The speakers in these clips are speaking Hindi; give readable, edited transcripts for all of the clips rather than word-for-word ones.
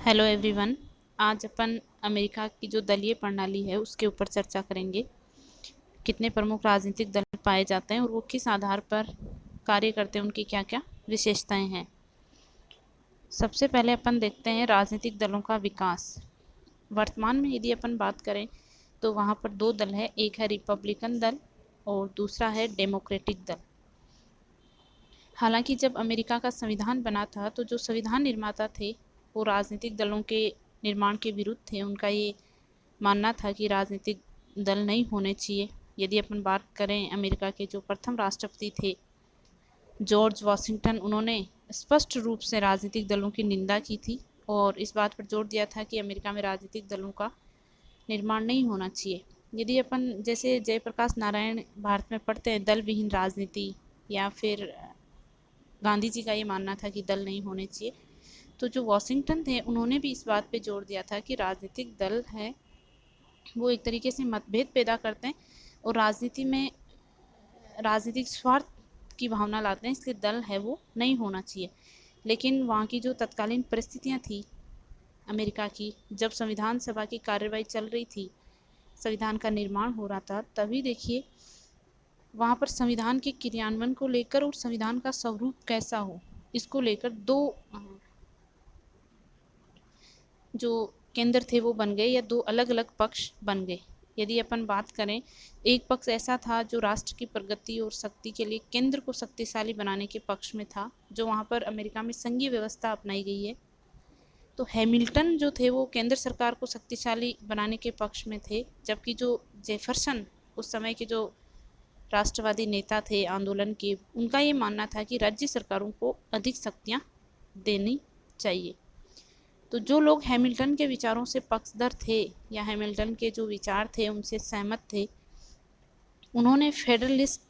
Hello everyone. आज अपन अमेरिका की जो दलीय प्रणाली है उसके ऊपर चर्चा करेंगे। कितने प्रमुख राजनीतिक दल पाए जाते हैं और वो किस आधार पर कार्य करते हैं, उनकी क्या क्या विशेषताएं हैं। सबसे पहले अपन देखते हैं राजनीतिक दलों का विकास। वर्तमान में यदि अपन बात करें तो वहाँ पर दो दल है, एक है रिपब्लिकन दल और दूसरा है डेमोक्रेटिक दल। हालांकि जब अमेरिका का संविधान बना था तो जो संविधान निर्माता थे वो राजनीतिक दलों के निर्माण के विरुद्ध थे। उनका ये मानना था कि राजनीतिक दल नहीं होने चाहिए। यदि अपन बात करें अमेरिका के जो प्रथम राष्ट्रपति थे जॉर्ज वॉशिंगटन, उन्होंने स्पष्ट रूप से राजनीतिक दलों की निंदा की थी और इस बात पर जोर दिया था कि अमेरिका में राजनीतिक दलों का निर्माण नहीं होना चाहिए। यदि अपन जैसे जयप्रकाश नारायण भारत में पढ़ते हैं दल विहीन राजनीति, या फिर गांधी जी का ये मानना था कि दल नहीं होने चाहिए, तो जो वॉशिंगटन थे उन्होंने भी इस बात पे जोर दिया था कि राजनीतिक दल है वो एक तरीके से मतभेद पैदा करते हैं और राजनीति में राजनीतिक स्वार्थ की भावना लाते हैं, इसलिए दल है वो नहीं होना चाहिए। लेकिन वहाँ की जो तत्कालीन परिस्थितियाँ थी अमेरिका की, जब संविधान सभा की कार्यवाही चल रही थी, संविधान का निर्माण हो रहा था, तभी देखिए वहाँ पर संविधान के क्रियान्वयन को लेकर और संविधान का स्वरूप कैसा हो, इसको लेकर दो जो केंद्र थे वो बन गए, या दो अलग अलग पक्ष बन गए। यदि अपन बात करें, एक पक्ष ऐसा था जो राष्ट्र की प्रगति और शक्ति के लिए केंद्र को शक्तिशाली बनाने के पक्ष में था, जो वहाँ पर अमेरिका में संघीय व्यवस्था अपनाई गई है। तो हैमिल्टन जो थे वो केंद्र सरकार को शक्तिशाली बनाने के पक्ष में थे, जबकि जो जेफरसन उस समय के जो राष्ट्रवादी नेता थे आंदोलन के, उनका ये मानना था कि राज्य सरकारों को अधिक शक्तियाँ देनी चाहिए। तो जो लोग हैमिल्टन के विचारों से पक्षधर थे या हैमिल्टन के जो विचार थे उनसे सहमत थे, उन्होंने फेडरलिस्ट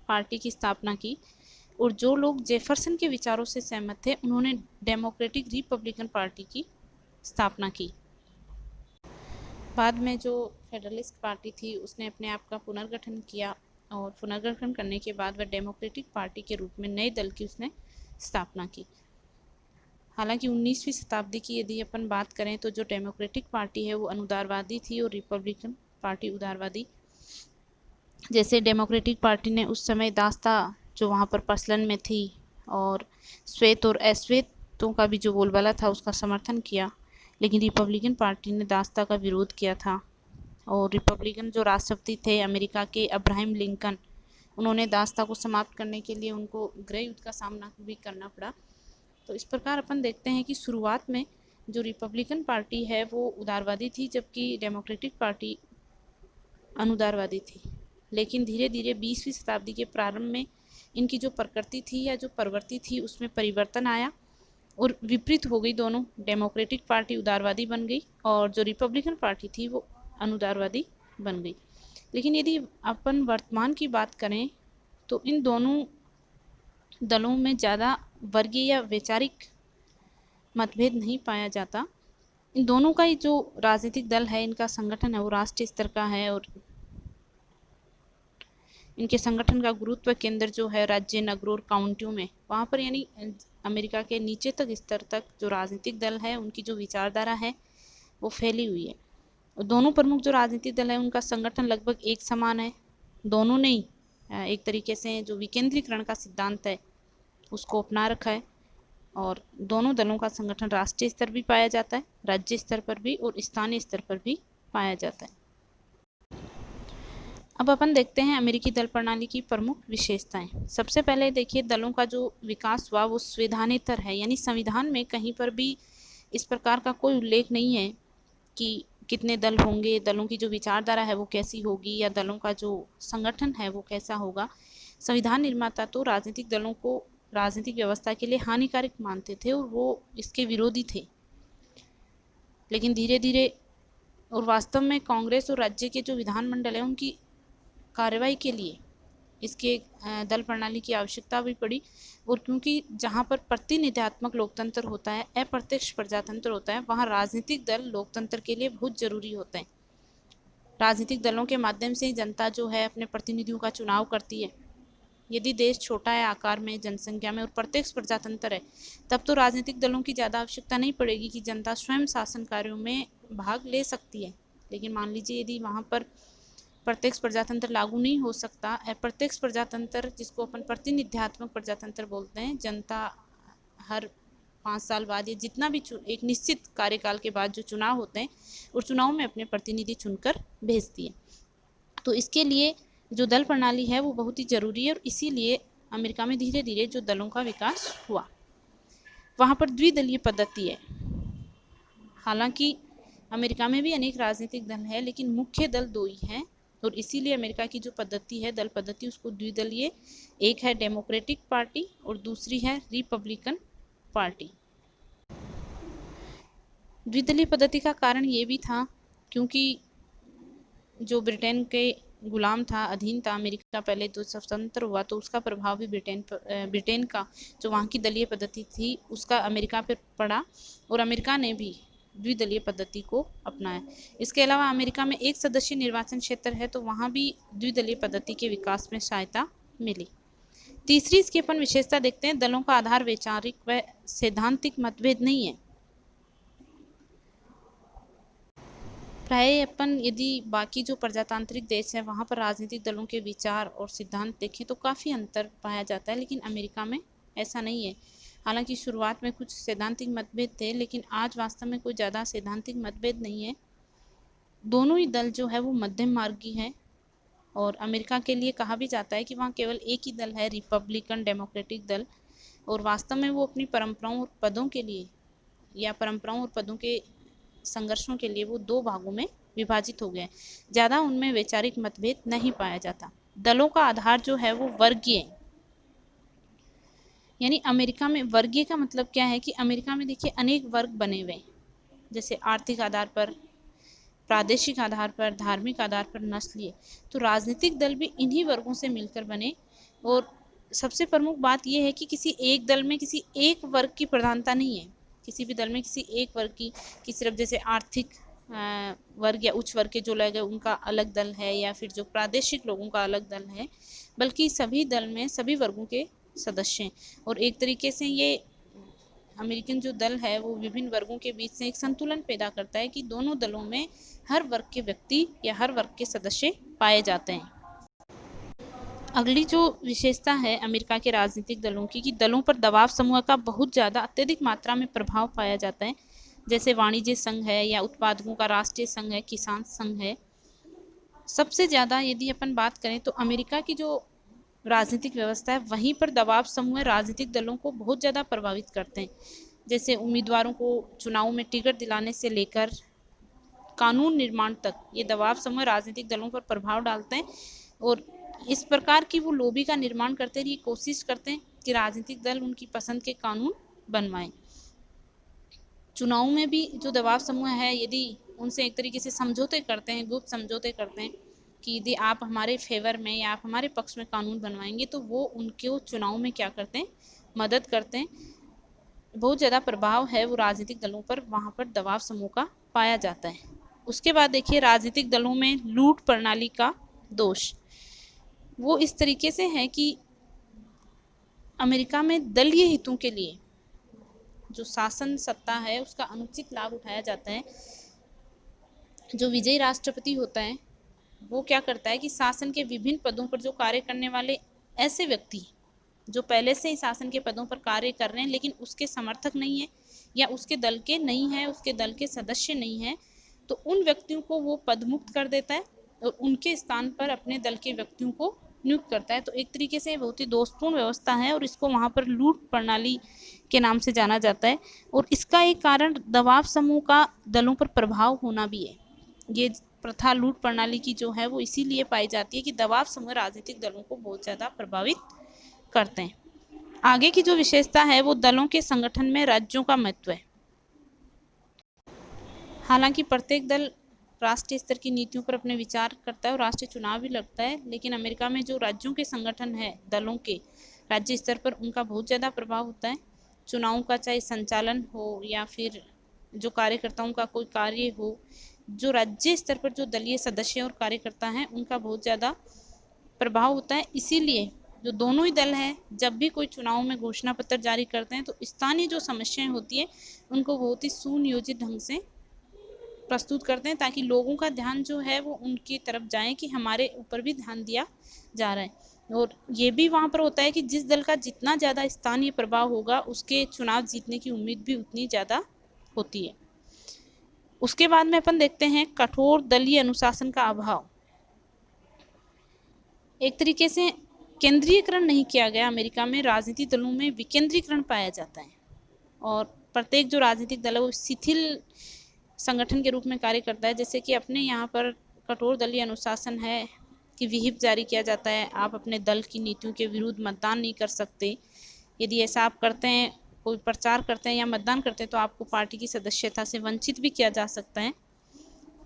पार्टी की स्थापना की, और जो लोग जेफरसन के विचारों से सहमत थे उन्होंने डेमोक्रेटिक रिपब्लिकन पार्टी की स्थापना की। बाद में जो फेडरलिस्ट पार्टी थी उसने अपने आप का पुनर्गठन किया और पुनर्गठन करने के बाद वह डेमोक्रेटिक पार्टी के रूप में नए दल की उसने स्थापना की। हालांकि 19वीं शताब्दी की यदि अपन बात करें तो जो डेमोक्रेटिक पार्टी है वो अनुदारवादी थी और रिपब्लिकन पार्टी उदारवादी। जैसे डेमोक्रेटिक पार्टी ने उस समय दास्ता जो वहाँ पर प्रचलन में थी और श्वेत और अश्वेतों का भी जो बोलबाला था उसका समर्थन किया, लेकिन रिपब्लिकन पार्टी ने दास्ता का विरोध किया था। और रिपब्लिकन जो राष्ट्रपति थे अमेरिका के अब्राहम लिंकन, उन्होंने दास्ता को समाप्त करने के लिए उनको गृह युद्ध का सामना भी करना पड़ा। तो इस प्रकार अपन देखते हैं कि शुरुआत में जो रिपब्लिकन पार्टी है वो उदारवादी थी, जबकि डेमोक्रेटिक पार्टी अनुदारवादी थी। लेकिन धीरे धीरे 20वीं शताब्दी के प्रारंभ में इनकी जो प्रकृति थी या जो प्रवृत्ति थी उसमें परिवर्तन आया और विपरीत हो गई दोनों। डेमोक्रेटिक पार्टी उदारवादी बन गई और जो रिपब्लिकन पार्टी थी वो अनुदारवादी बन गई। लेकिन यदि अपन वर्तमान की बात करें तो इन दोनों दलों में ज़्यादा वर्गीय या वैचारिक मतभेद नहीं पाया जाता। इन दोनों का ही जो राजनीतिक दल है, इनका संगठन है वो राष्ट्रीय स्तर का है और इनके संगठन का गुरुत्व केंद्र जो है राज्य, नगरों और काउंटियों में, वहाँ पर यानी अमेरिका के नीचे तक स्तर तक जो राजनीतिक दल है उनकी जो विचारधारा है वो फैली हुई है। और दोनों प्रमुख जो राजनीतिक दल है उनका संगठन लगभग एक समान है। दोनों ने एक तरीके से जो विकेंद्रीकरण का सिद्धांत है उसको अपना रखा है और दोनों दलों का संगठन राष्ट्रीय स्तर भी पाया जाता है, राज्य स्तर पर भी और स्थानीय स्तर पर भी पाया जाता है। अब अपन देखते हैं अमेरिकी दल प्रणाली की प्रमुख विशेषताएं। सबसे पहले देखिए दलों का जो विकास हुआ वो संवैधानेतर है, यानी संविधान में कहीं पर भी इस प्रकार का कोई उल्लेख नहीं है कि कितने दल होंगे, दलों की जो विचारधारा है वो कैसी होगी या दलों का जो संगठन है वो कैसा होगा। संविधान निर्माता तो राजनीतिक दलों को राजनीतिक व्यवस्था के लिए हानिकारक मानते थे और वो इसके विरोधी थे। लेकिन धीरे धीरे और वास्तव में कांग्रेस और राज्य के जो विधानमंडल है उनकी कार्रवाई के लिए इसके दल प्रणाली की आवश्यकता भी पड़ी। और क्योंकि जहाँ पर प्रतिनिधित्वात्मक लोकतंत्र होता है, अप्रत्यक्ष प्रजातंत्र होता है, वहाँ राजनीतिक दल लोकतंत्र के लिए बहुत जरूरी होते हैं। राजनीतिक दलों के माध्यम से ही जनता जो है अपने प्रतिनिधियों का चुनाव करती है यदि देश छोटा है आकार में, जनसंख्या में और प्रत्यक्ष प्रजातंत्र है, तब तो राजनीतिक दलों की ज़्यादा आवश्यकता नहीं पड़ेगी कि जनता स्वयं शासन कार्यों में भाग ले सकती है। लेकिन मान लीजिए यदि वहाँ पर प्रत्यक्ष प्रजातंत्र लागू नहीं हो सकता, अप्रत्यक्ष प्रजातंत्र जिसको अपन प्रतिनिध्यात्मक प्रजातंत्र बोलते हैं, जनता हर 5 साल बाद या जितना भी एक निश्चित कार्यकाल के बाद जो चुनाव होते हैं और चुनाव में अपने प्रतिनिधि चुनकर भेजती है। तो इसके लिए जो दल प्रणाली है वो बहुत ही ज़रूरी है और इसीलिए अमेरिका में धीरे धीरे जो दलों का विकास हुआ, वहाँ पर द्विदलीय पद्धति है। हालांकि अमेरिका में भी अनेक राजनीतिक दल है, लेकिन मुख्य दल 2 ही हैं और इसीलिए अमेरिका की जो पद्धति है, दल पद्धति, उसको द्विदलीय, एक है डेमोक्रेटिक पार्टी और दूसरी है रिपब्लिकन पार्टी। द्विदलीय पद्धति का कारण ये भी था क्योंकि जो ब्रिटेन के गुलाम था, अधीन था अमेरिका, पहले तो स्वतंत्र हुआ तो उसका प्रभाव भी ब्रिटेन का जो वहाँ की दलीय पद्धति थी उसका अमेरिका पर पड़ा और अमेरिका ने भी द्विदलीय पद्धति को अपनाया। इसके अलावा अमेरिका में एक सदस्यीय निर्वाचन क्षेत्र है तो वहाँ भी द्विदलीय पद्धति के विकास में सहायता मिली। तीसरी इसकी अपन विशेषता देखते हैं, दलों का आधार वैचारिक व सैद्धांतिक मतभेद नहीं है। प्राय अपन यदि बाकी जो प्रजातांत्रिक देश है वहाँ पर राजनीतिक दलों के विचार और सिद्धांत देखें तो काफ़ी अंतर पाया जाता है, लेकिन अमेरिका में ऐसा नहीं है। हालांकि शुरुआत में कुछ सैद्धांतिक मतभेद थे, लेकिन आज वास्तव में कोई ज़्यादा सैद्धांतिक मतभेद नहीं है। दोनों ही दल जो है वो मध्यम मार्गी है और अमेरिका के लिए कहा भी जाता है कि वहाँ केवल एक ही दल है, रिपब्लिकन डेमोक्रेटिक दल, और वास्तव में वो अपनी परंपराओं और पदों के लिए या परंपराओं और पदों के संघर्षों के लिए वो 2 भागों में विभाजित हो गए। ज़्यादा उनमें वैचारिक मतभेद नहीं पाया जाता। दलों का आधार जो है वो वर्गीय, यानी अमेरिका में वर्गीय का मतलब क्या है कि अमेरिका में देखिए अनेक वर्ग बने हुए, जैसे आर्थिक आधार पर, प्रादेशिक आधार पर, धार्मिक आधार पर, नस्लीय। तो राजनीतिक दल भी इन्हीं वर्गों से मिलकर बने और सबसे प्रमुख बात यह है कि किसी एक दल में किसी एक वर्ग की प्रधानता नहीं है। किसी भी दल में किसी एक वर्ग की सिर्फ जैसे आर्थिक वर्ग या उच्च वर्ग के जो लोग हैं उनका अलग दल है या फिर जो प्रादेशिक लोगों का अलग दल है, बल्कि सभी दल में सभी वर्गों के सदस्य हैं और एक तरीके से ये अमेरिकन जो दल है वो विभिन्न वर्गों के बीच से एक संतुलन पैदा करता है कि दोनों दलों में हर वर्ग के व्यक्ति या हर वर्ग के सदस्य पाए जाते हैं। अगली जो विशेषता है अमेरिका के राजनीतिक दलों की कि दलों पर दबाव समूह का बहुत ज़्यादा अत्यधिक मात्रा में प्रभाव पाया जाता है, जैसे वाणिज्य संघ है या उत्पादकों का राष्ट्रीय संघ है, किसान संघ है। सबसे ज़्यादा यदि अपन बात करें तो अमेरिका की जो राजनीतिक व्यवस्था है वहीं पर दबाव समूह राजनीतिक दलों को बहुत ज़्यादा प्रभावित करते हैं, जैसे उम्मीदवारों को चुनाव में टिकट दिलाने से लेकर कानून निर्माण तक ये दबाव समूह राजनीतिक दलों पर प्रभाव डालते हैं और इस प्रकार की वो लॉबी का निर्माण करते रहिए, कोशिश करते हैं कि राजनीतिक दल उनकी पसंद के कानून बनवाएं। चुनाव में भी जो दबाव समूह है यदि उनसे एक तरीके से समझौते करते हैं, गुप्त समझौते करते हैं कि यदि आप हमारे फेवर में या आप हमारे पक्ष में कानून बनवाएंगे तो वो उनके चुनाव में क्या करते हैं, मदद करते हैं। बहुत ज़्यादा प्रभाव है वो राजनीतिक दलों पर वहाँ पर दबाव समूह का पाया जाता है। उसके बाद देखिए राजनीतिक दलों में लूट प्रणाली का दोष, वो इस तरीके से है कि अमेरिका में दलीय हितों के लिए जो शासन सत्ता है उसका अनुचित लाभ उठाया जाता है। जो विजयी राष्ट्रपति होता है वो क्या करता है कि शासन के विभिन्न पदों पर जो कार्य करने वाले ऐसे व्यक्ति जो पहले से ही शासन के पदों पर कार्य कर रहे हैं लेकिन उसके समर्थक नहीं है या उसके दल के नहीं है, उसके दल के सदस्य नहीं है, तो उन व्यक्तियों को वो पदमुक्त कर देता है और उनके स्थान पर अपने दल के व्यक्तियों को नियुक्त करता है। तो एक तरीके से बहुत ही दोषपूर्ण व्यवस्था है और इसको वहाँ पर लूट प्रणाली के नाम से जाना जाता है और इसका एक कारण दबाव समूह का दलों पर प्रभाव होना भी है। ये प्रथा लूट प्रणाली की जो है वो इसीलिए पाई जाती है कि दबाव समूह राजनीतिक दलों को बहुत ज़्यादा प्रभावित करते हैं। आगे की जो विशेषता है वो दलों के संगठन में राज्यों का महत्व है। हालांकि प्रत्येक दल राष्ट्रीय स्तर की नीतियों पर अपने विचार करता है और राष्ट्रीय चुनाव भी लड़ता है, लेकिन अमेरिका में जो राज्यों के संगठन है दलों के राज्य स्तर पर उनका बहुत ज़्यादा प्रभाव होता है। चुनावों का चाहे संचालन हो या फिर जो कार्यकर्ताओं का कोई कार्य हो, जो राज्य स्तर पर जो दलीय सदस्य और कार्यकर्ता हैं उनका बहुत ज़्यादा प्रभाव होता है। इसीलिए जो दोनों ही दल हैं जब भी कोई चुनाव में घोषणा पत्र जारी करते हैं तो स्थानीय जो समस्याएं होती है उनको बहुत ही सुनियोजित ढंग से प्रस्तुत करते हैं, ताकि लोगों का ध्यान जो है वो उनकी तरफ जाए कि हमारे ऊपर भी ध्यान दिया जा रहा है। और ये भी वहाँ पर होता है कि जिस दल का जितना ज़्यादा स्थानीय प्रभाव होगा उसके चुनाव जीतने की उम्मीद भी उतनी ज़्यादा होती है। उसके बाद में अपन देखते हैं कठोर दलीय अनुशासन का अभाव। एक तरीके से केंद्रीयकरण नहीं किया गया अमेरिका में, राजनीतिक दलों में विकेंद्रीकरण पाया जाता है और प्रत्येक जो राजनीतिक दल है वो शिथिल संगठन के रूप में कार्य करता है। जैसे कि अपने यहाँ पर कठोर दलीय अनुशासन है कि विहिप जारी किया जाता है, आप अपने दल की नीतियों के विरुद्ध मतदान नहीं कर सकते। यदि ऐसा आप करते हैं, कोई प्रचार करते हैं या मतदान करते हैं, तो आपको पार्टी की सदस्यता से वंचित भी किया जा सकता है।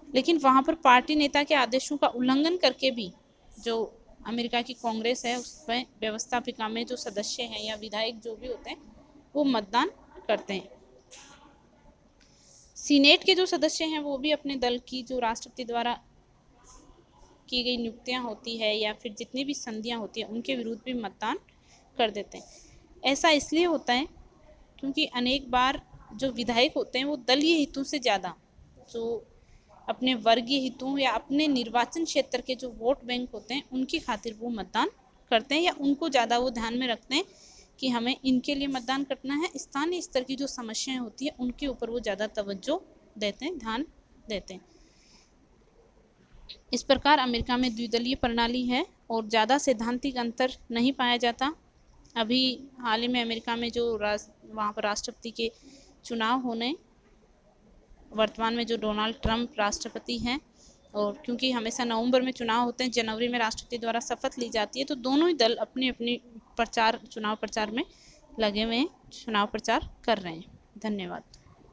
लेकिन वहाँ पर पार्टी नेता के आदेशों का उल्लंघन करके भी जो अमेरिका की कांग्रेस है उसमें व्यवस्थापिका में जो सदस्य हैं या विधायक जो भी होते हैं वो मतदान करते हैं। सीनेट के जो सदस्य हैं वो भी अपने दल की जो राष्ट्रपति द्वारा की गई नियुक्तियां होती है या फिर जितनी भी संधियां होती है उनके विरुद्ध भी मतदान कर देते हैं। ऐसा इसलिए होता है क्योंकि अनेक बार जो विधायक होते हैं वो दलीय हितों से ज़्यादा जो अपने वर्गीय हितों या अपने निर्वाचन क्षेत्र के जो वोट बैंक होते हैं उनकी खातिर वो मतदान करते हैं, या उनको ज़्यादा वो ध्यान में रखते हैं कि हमें इनके लिए मतदान करना है। स्थानीय स्तर की जो समस्याएं होती है उनके ऊपर वो ज़्यादा तवज्जो देते हैं, ध्यान देते हैं। इस प्रकार अमेरिका में द्विदलीय प्रणाली है और ज़्यादा सैद्धांतिक अंतर नहीं पाया जाता। अभी हाल ही में अमेरिका में जो वहाँ पर राष्ट्रपति के चुनाव होने, वर्तमान में जो डोनाल्ड ट्रंप राष्ट्रपति हैं, और क्योंकि हमेशा नवंबर में चुनाव होते हैं, जनवरी में राष्ट्रपति द्वारा शपथ ली जाती है, तो दोनों ही दल अपनी अपनी चुनाव प्रचार में लगे हुए हैं, चुनाव प्रचार कर रहे हैं। धन्यवाद।